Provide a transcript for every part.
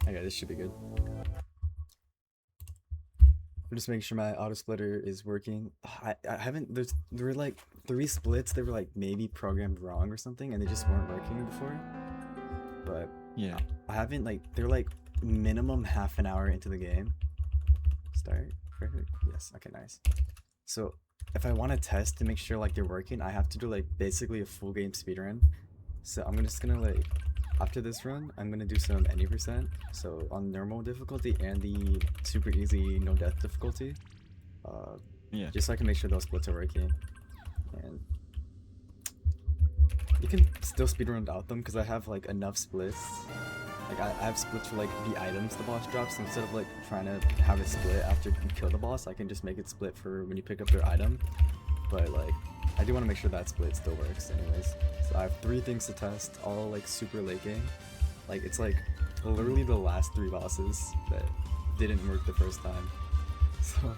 Okay, this should be good. I'm just making sure my auto splitter is working. I haven't. There were like 3 splits that were like maybe programmed wrong or something, and they just weren't working before. But Yeah. I haven't like they're like minimum half an hour into the game. Start. Perfect. Yes. Okay. Nice. So if I want to test to make sure like they're working, I have to do like basically a full game speedrun. So I'm just gonna like after this run, I'm gonna do some any percent. So on normal difficulty and the super easy no death difficulty. Uh, Yeah. just so I can make sure those splits are working. And you can still speedrun without them because I have like enough splits. Like I have splits for like the items the boss drops, so instead of like trying to have it split after you kill the boss, I can just make it split for when you pick up their item. But like I do want to make sure that split still works anyways. So I have 3 things to test, all like super late game. Like it's like literally the last 3 bosses that didn't work the first time. So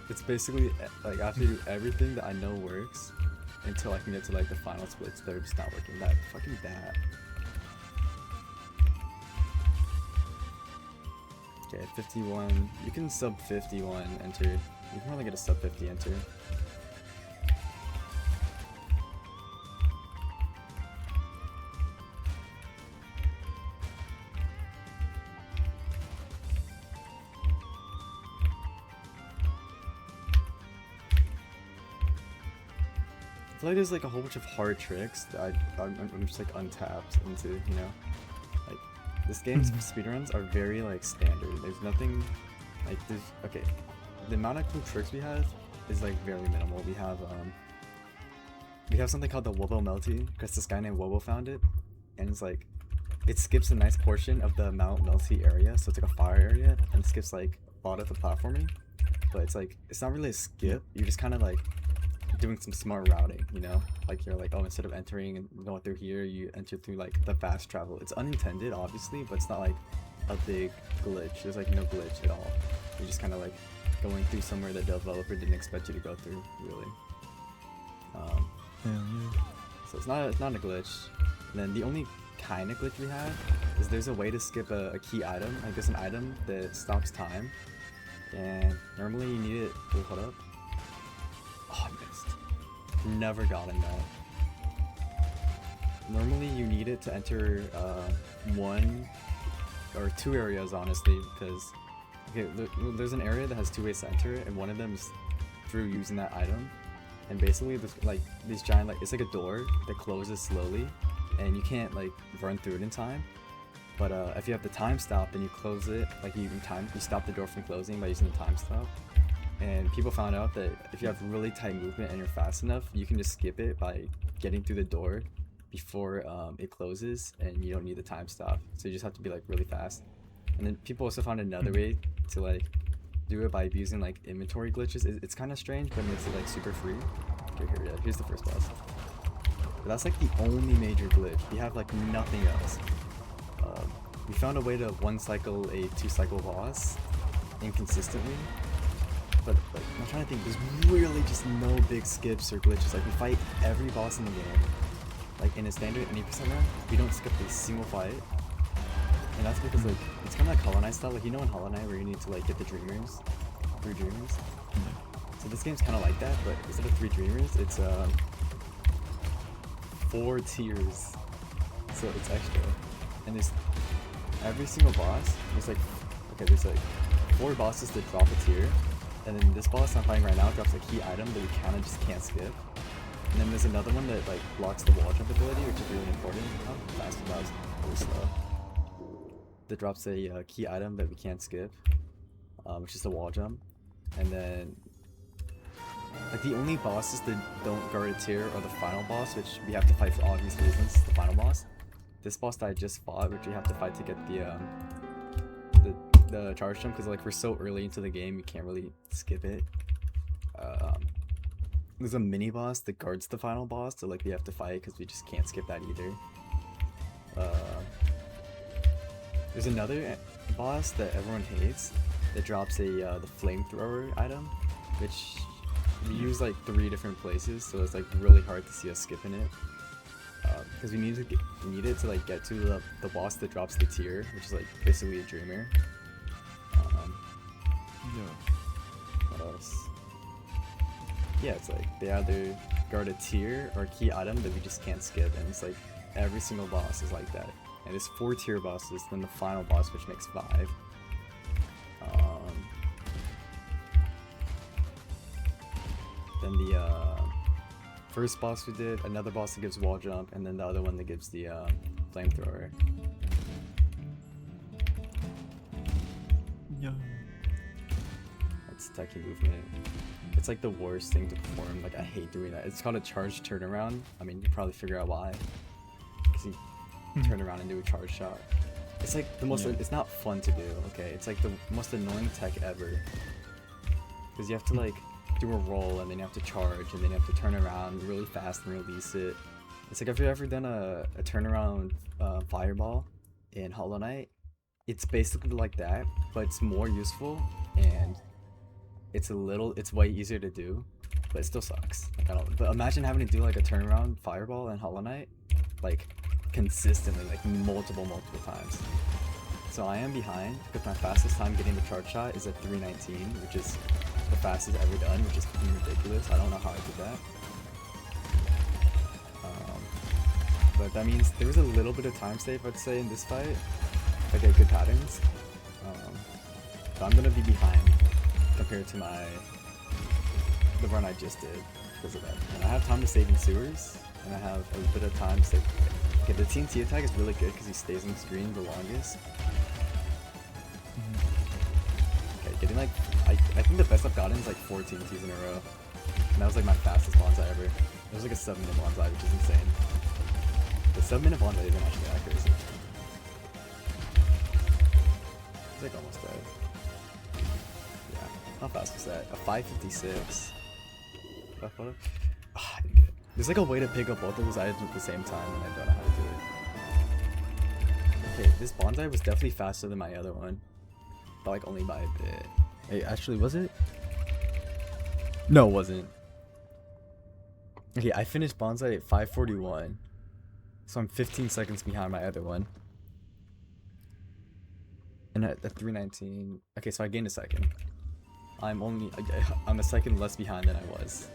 it's basically like I have to do everything that I know works until I can get to like the final splits that are just not working that fucking bad. Okay, 51. You can sub 51 enter. You can probably get a sub 50 enter. I feel like there's like a whole bunch of hard tricks that I'm just like untapped into, you know? Like, this game's speedruns are very like standard. There's nothing, like okay, the amount of cool tricks we have is like very minimal. We have something called the Wobo Melty, because this guy named Wobo found it, and it's like, it skips a nice portion of the Mount Melty area, so it's like a fire area, and skips like a lot of the platforming, but it's like, it's not really a skip, you're just kind of like, doing some smart routing, you know? Like you're like, oh, instead of entering and going through here, you enter through like the fast travel. It's unintended, obviously, but it's not like a big glitch. There's like no glitch at all. You're just kind of like going through somewhere the developer didn't expect you to go through, really. So it's not a glitch. And then the only kind of glitch we have is there's a way to skip a key item. Like there's an item that stops time, and normally you need it. Oh, hold up. Oh, I missed. Never gotten that. Normally you need it to enter 1 or 2 areas, honestly, because okay, there's an area that has 2 ways to enter it, and one of them is through using that item. And basically, there's like these giant, like, it's like a door that closes slowly, and you can't like run through it in time. But if you have the time stop, then you close it, like you stop the door from closing by using the time stop. And people found out that if you have really tight movement and you're fast enough, you can just skip it by getting through the door before it closes, and you don't need the time stop. So you just have to be like really fast. And then people also found another way to like do it by using like inventory glitches. It's kind of strange, but it makes it like super free. Okay, here's the first boss. But that's like the only major glitch. We have like nothing else. We found a way to 1 cycle a 2 cycle boss inconsistently. But like, I'm trying to think, there's really just no big skips or glitches. Like we fight every boss in the game. Like in a standard any percent run, we don't skip a single fight. And that's because like, it's kind of like Hollow Knight style. Like you know in Hollow Knight where you need to like get the Dreamers, 3 Dreamers? So this game's kind of like that, but instead of 3 Dreamers, it's 4 tiers. So it's extra. And there's every single boss, there's like 4 bosses that drop a tier. And then this boss I'm fighting right now drops a key item that you kind of just can't skip. And then there's another one that like blocks the wall jump ability, which is really important. Oh, fast, that was really slow. That drops a key item that we can't skip, which is the wall jump. And then like the only bosses that don't guard a tier are the final boss, which we have to fight for obvious reasons. The final boss. This boss that I just fought, which we have to fight to get the charge jump, because like we're so early into the game, you can't really skip it. There's a mini boss that guards the final boss, so like we have to fight because we just can't skip that either. There's another boss that everyone hates that drops the flamethrower item, which we use like 3 different places, so it's like really hard to see us skipping it. because we need it to like get to the boss that drops the tier, which is like basically a dreamer. Yeah. What else? Yeah, it's like they either guard a tier or a key item that we just can't skip, and it's like every single boss is like that. And there's 4 tier bosses, then the final boss, which makes 5. Then the first boss we did, another boss that gives wall jump, and then the other one that gives the flamethrower. Yeah. That's techie movement. It's like the worst thing to perform. Like, I hate doing that. It's called a charge turnaround. I mean, you probably figure out why. Because you turn around and do a charge shot. It's like the most, it's not fun to do, okay? It's like the most annoying tech ever. Because you have to like do a roll and then you have to charge and then you have to turn around really fast and release it. It's like, have you ever done a turnaround fireball in Hollow Knight? It's basically like that, but it's more useful and it's way easier to do, but it still sucks. Like, but imagine having to do like a turnaround fireball in Hollow Knight, like consistently, like multiple times. So I am behind because my fastest time getting the charge shot is at 3:19, which is the fastest ever done, which is ridiculous. I don't know how I did that. But that means there was a little bit of time save, I'd say, in this fight. If I get good patterns. So I'm gonna be behind compared to the run I just did because of that. And I have time to save in sewers, and I have a bit of time to save. Okay, the TNT attack is really good because he stays on the screen the longest. Okay, getting like, I think the best I've gotten is like 4 TNTs in a row. And that was like my fastest bonsai ever. It was like a 7-minute bonsai, which is insane. The 7-minute bonsai isn't actually that crazy. It's like almost dead. Yeah, how fast was that? A 5:56. There's like a way to pick up both of those items at the same time, and I don't know how to do it. Okay, this bonsai was definitely faster than my other one, but like only by a bit. Hey, actually, was it? No, it wasn't. Okay, I finished bonsai at 5:41, so I'm 15 seconds behind my other one. And at 3:19, okay, so I gained a second. I'm a second less behind than I was.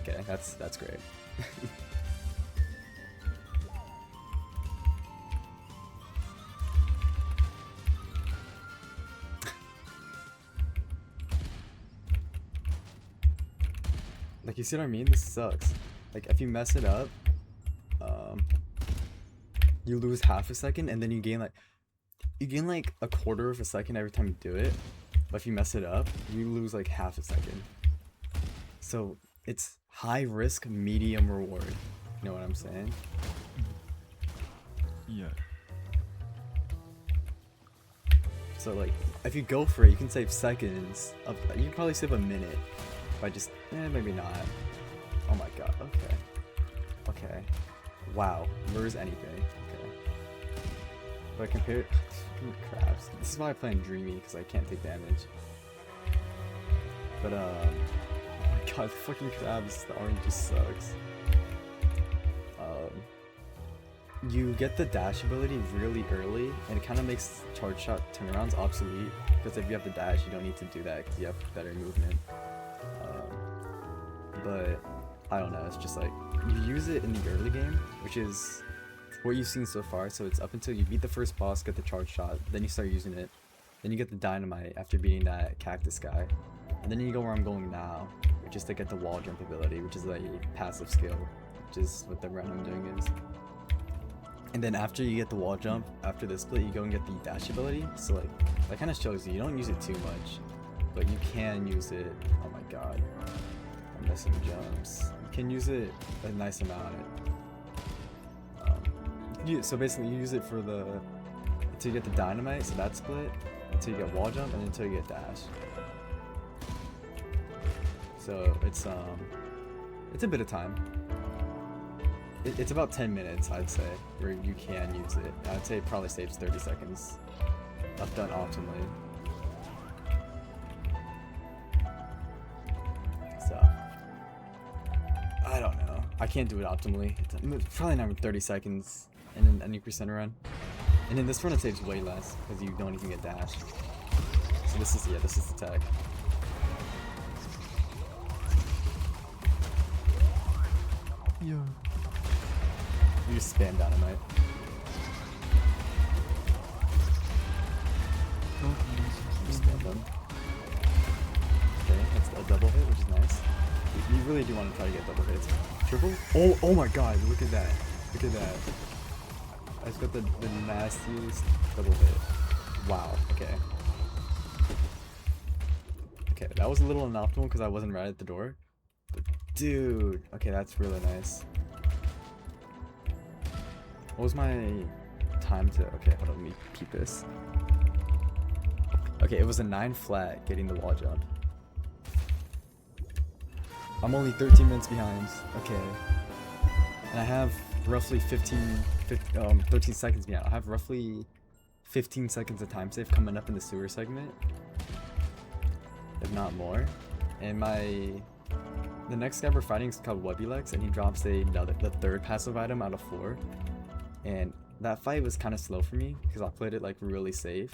Okay, that's great. Like, you see what I mean? This sucks. Like, if you mess it up, you lose half a second, and then you gain like a quarter of a second every time you do it. But if you mess it up, you lose like half a second. So it's high risk, medium reward. You know what I'm saying? Yeah. So like, if you go for it, you can save seconds. You can probably save a minute by just, maybe not. Oh my god. Okay. Okay. Wow. Lures anything. Okay. But compared crabs. This is why I play on Dreamy, because I can't take damage. But oh my god, fucking crabs, the orange just sucks. You get the dash ability really early, and it kind of makes charge shot turnarounds obsolete, because if you have the dash, you don't need to do that because you have better movement. But I don't know, it's just like, you use it in the early game, which is what you've seen so far. So it's up until you beat the first boss, get the charge shot, then you start using it, then you get the dynamite after beating that cactus guy, and then you go where I'm going now, which is to get the wall jump ability, which is a passive skill, which is what the run I'm doing is. And then after you get the wall jump, after the split, you go and get the dash ability. So like, that kind of shows you don't use it too much, but you can use it. Oh my god, I'm missing jumps. You can use it a nice amount. So basically, you use it for until you get the dynamite, so that split, until you get wall jump, and until you get dash. So it's a bit of time. It's about 10 minutes, I'd say, where you can use it. I'd say it probably saves 30 seconds. If done optimally. So, I don't know. I can't do it optimally. It's probably not 30 seconds in an any percent run. And in this run it takes way less because you don't even get dashed. So this is the tech. Yeah. You just spam dynamite. You spam them. Okay, that's a double hit, which is nice. You really do want to try to get double hits. Triple? Oh my god, look at that. Look at that. I just got the nastiest double hit. Wow, okay. Okay, that was a little inoptimal because I wasn't right at the door. But dude, okay, that's really nice. What was my time to... Okay, hold on, let me keep this. Okay, it was a 9 flat getting the wall jump. I'm only 13 minutes behind. Okay. And I have roughly 13 seconds behind. I have roughly 15 seconds of time save coming up in the sewer segment. If not more. And the next guy we're fighting is called Webbylex, and he drops the third passive item out of 4. And that fight was kind of slow for me because I played it like really safe.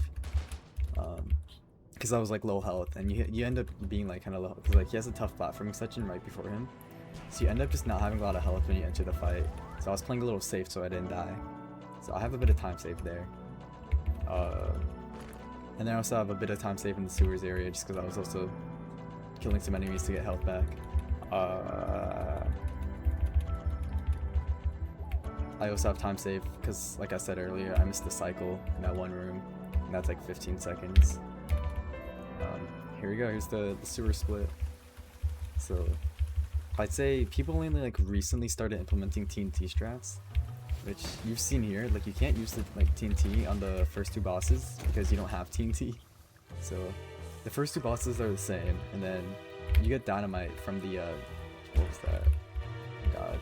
Because I was like low health, and you end up being like kind of low because like he has a tough platforming section right before him, so you end up just not having a lot of health when you enter the fight. So I was playing a little safe so I didn't die. So I have a bit of time save there. And then I also have a bit of time save in the sewers area just because I was also killing some enemies to get health back. I also have time save because, like I said earlier, I missed the cycle in that one room, and that's like 15 seconds. Here we go, here's the sewer split. So I'd say people only like recently started implementing TNT strats, which you've seen here. Like you can't use the like TNT on the first 2 bosses because you don't have TNT. So the first 2 bosses are the same, and then you get dynamite from the what was that? God,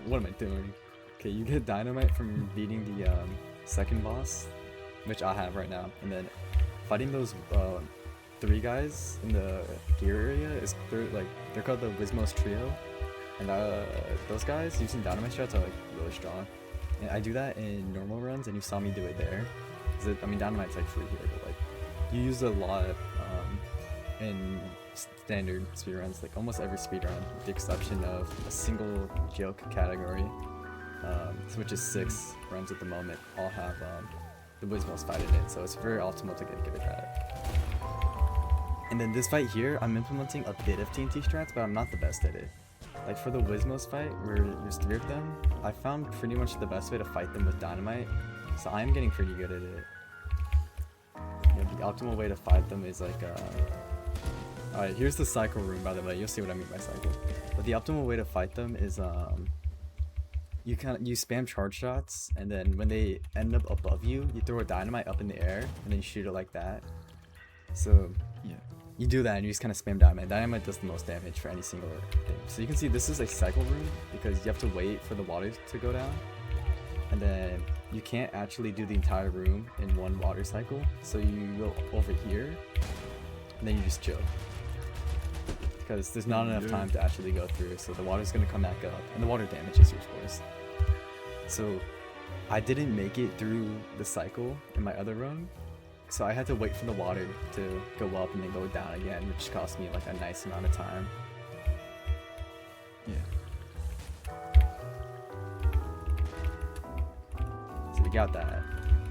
what am I doing? Okay, you get dynamite from beating the second boss, which I have right now, and then fighting those 3 guys in the gear area they're called the Wismos Trio, and those guys using dynamite strats are like really strong. And I do that in normal runs, and you saw me do it there. I mean, dynamite's like free here, but like you use it a lot in standard speedruns, like almost every speedrun, with the exception of a single joke category, which is 6 runs at the moment, all have the Wismos fight in it, so it's very optimal to get good at that. And then this fight here, I'm implementing a bit of TNT strats, but I'm not the best at it. Like for the Wismos fight, where there's 3 of them, I found pretty much the best way to fight them with dynamite, so I'm getting pretty good at it. You know, the optimal way to fight them is like, alright, here's the cycle room, by the way, you'll see what I mean by cycle. But the optimal way to fight them is, you spam charge shots, and then when they end up above you, you throw a dynamite up in the air, and then you shoot it like that. So, yeah. You do that and you just kind of spam dynamite. Dynamite does the most damage for any single thing. So you can see this is a cycle room because you have to wait for the water to go down. And then you can't actually do the entire room in one water cycle. So you go over here and then you just chill. Because there's not enough time to actually go through. So the water's going to come back up. And the water damages you, of course. So I didn't make it through the cycle in my other run. So I had to wait for the water to go up and then go down again, which cost me like a nice amount of time. Yeah. So we got that.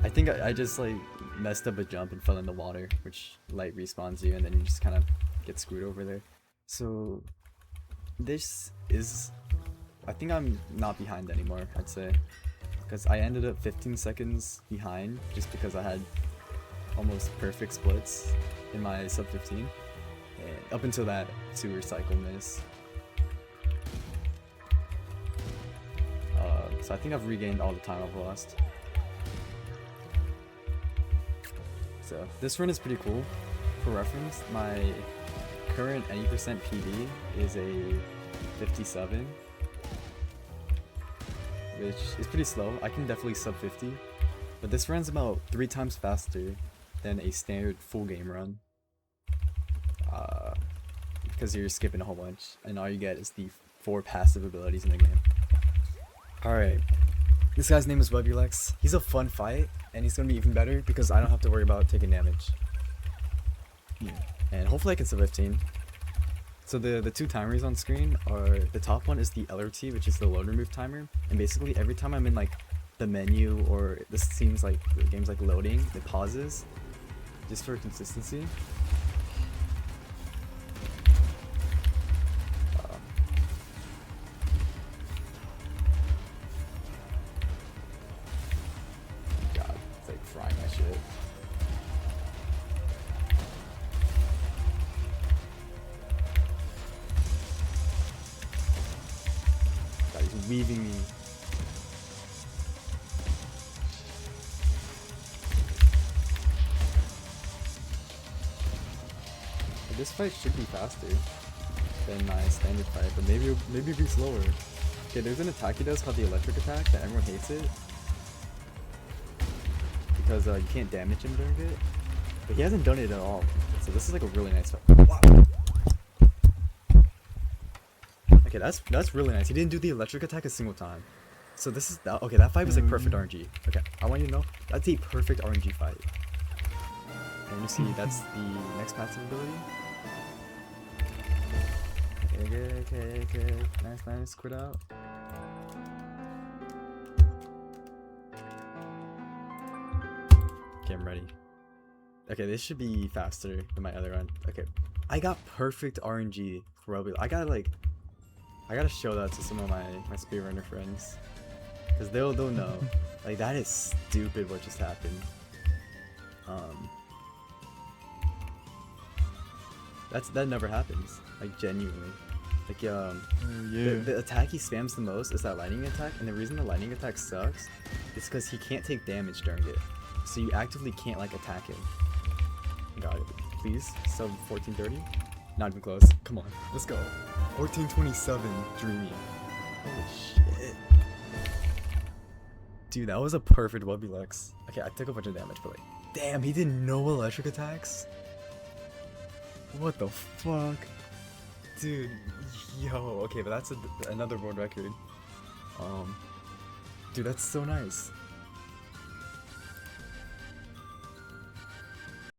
I think I just like messed up a jump and fell in the water, which light respawns you and then you just kind of get screwed over there. So this is, I think I'm not behind anymore, I'd say. Because I ended up 15 seconds behind just because I had almost perfect splits in my sub 15, and up until that sewer cycle miss. So I think I've regained all the time I've lost. So this run is pretty cool. For reference, my current any percent PB is a 57, which is pretty slow. I can definitely sub 50, but this run's about 3 times faster than a standard full game run, because you're skipping a whole bunch and all you get is the 4 passive abilities in the game. Alright. This guy's name is Webulex. He's a fun fight, and he's gonna be even better because I don't have to worry about taking damage. Yeah. And hopefully I can sub 15. So the 2 timers on screen are, the top one is the LRT, which is the load remove timer. And basically every time I'm in like the menu or this seems like the game's like loading, it pauses just for consistency. God, it's like frying my shit. God, he's weaving me. This fight should be faster than my standard fight, but maybe it'll be slower. Okay, there's an attack he does called the electric attack that everyone hates it because you can't damage him during it. But he hasn't done it at all, so this is like a really nice fight. Wow. Okay, that's really nice. He didn't do the electric attack a single time. So this is that. Okay, that fight was like perfect RNG. Okay, I want you to know that's a perfect RNG fight. And you see, that's the next passive ability. Okay. Nice. Quit out. Okay, I'm ready. Okay, this should be faster than my other one. Okay, I got perfect RNG for Robo. I gotta show that to some of my speedrunner friends, cause they'll know. Like, that is stupid what just happened. That never happens. Like, genuinely. Like, Yeah. the attack he spams the most is that lightning attack, and the reason the lightning attack sucks is because he can't take damage during it. So you actively can't, like, attack him. Got it. Please, sub 1430. Not even close. Come on, let's go. 1427, Dreamy. Holy shit. Dude, that was a perfect Webulex. Okay, I took a bunch of damage, but like, damn, he did no electric attacks? What the fuck? Dude, yo, okay, but that's another world record. Dude, that's so nice.